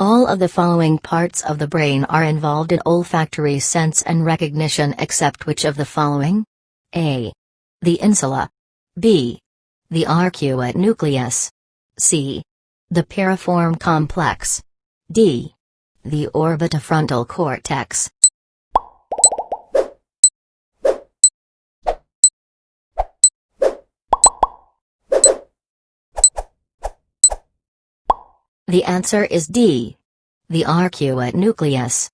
All of the following parts of the brain are involved in olfactory sense and recognition except which of the following? A. The insula. B. The arcuate nucleus. C. The piriform complex. D. The orbitofrontal cortex. The answer is D. The arcuate nucleus.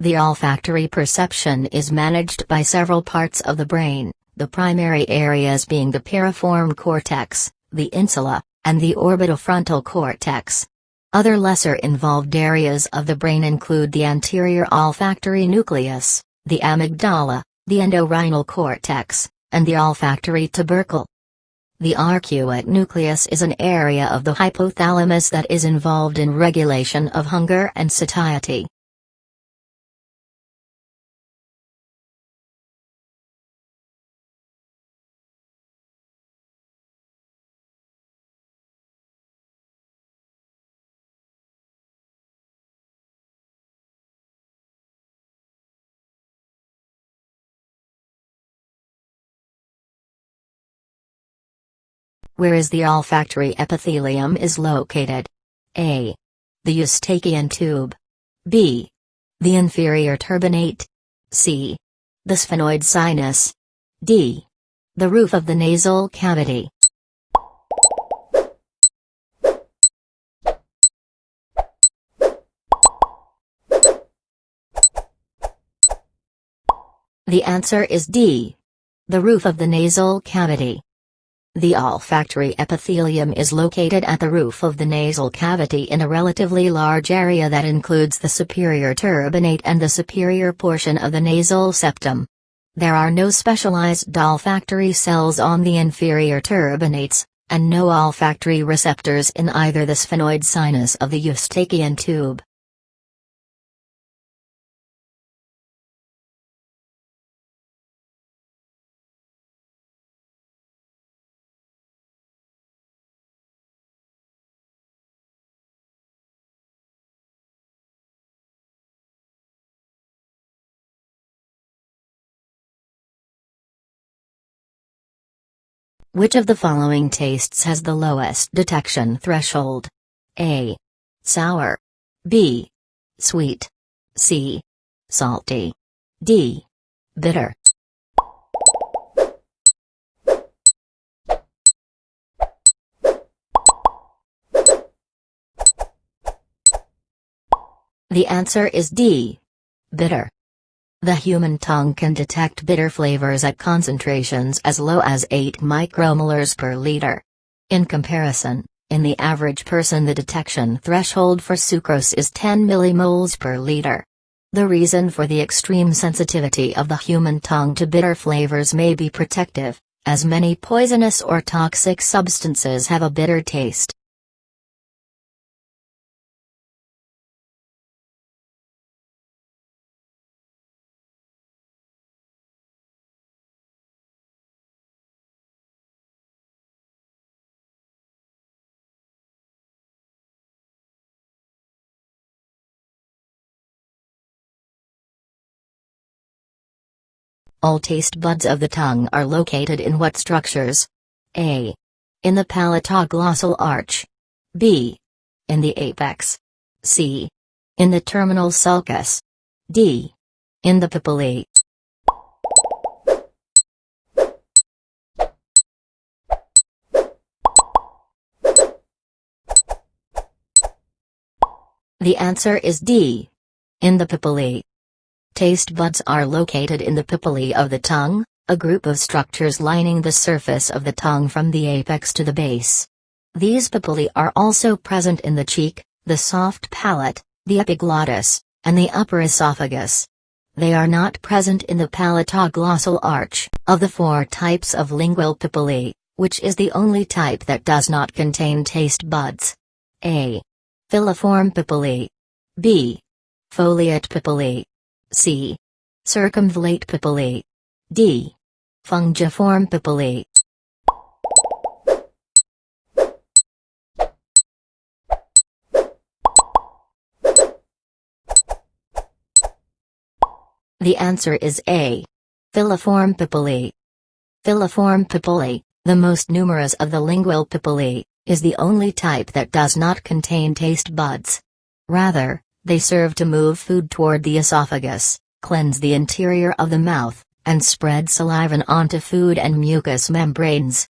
The olfactory perception is managed by several parts of the brain, the primary areas being the piriform cortex, the insula, and the orbitofrontal cortex. Other lesser involved areas of the brain include the anterior olfactory nucleus, the amygdala, the entorhinal cortex, and the olfactory tubercle. The arcuate nucleus is an area of the hypothalamus that is involved in regulation of hunger and satiety. Where is the olfactory epithelium is located? A. The eustachian tube. B. The inferior turbinate. C. The sphenoid sinus. D. The roof of the nasal cavity. The answer is D. The roof of the nasal cavity. The olfactory epithelium is located at the roof of the nasal cavity in a relatively large area that includes the superior turbinate and the superior portion of the nasal septum. There are no specialized olfactory cells on the inferior turbinates, and no olfactory receptors in either the sphenoid sinus of the eustachian tube. Which of the following tastes has the lowest detection threshold? A. Sour. B. Sweet. C. Salty. D. Bitter. The answer is D. Bitter. The human tongue can detect bitter flavors at concentrations as low as 8 micromolars per liter. In comparison, in the average person the detection threshold for sucrose is 10 millimoles per liter. The reason for the extreme sensitivity of the human tongue to bitter flavors may be protective, as many poisonous or toxic substances have a bitter taste. All taste buds of the tongue are located in what structures? A. In the palatoglossal arch. B. In the apex. C. In the terminal sulcus. D. In the papillae. The answer is D. In the papillae. Taste buds are located in the papillae of the tongue, a group of structures lining the surface of the tongue from the apex to the base. These papillae are also present in the cheek, the soft palate, the epiglottis, and the upper esophagus. They are not present in the palatoglossal arch. Of the 4 types of lingual papillae, which is the only type that does not contain taste buds? A. Filiform papillae. B. Foliate papillae. C. Circumvallate papillae. D. Fungiform papillae. The answer is A. Filiform papillae. Filiform papillae, the most numerous of the lingual papillae, is the only type that does not contain taste buds. Rather, they serve to move food toward the esophagus, cleanse the interior of the mouth, and spread saliva onto food and mucous membranes.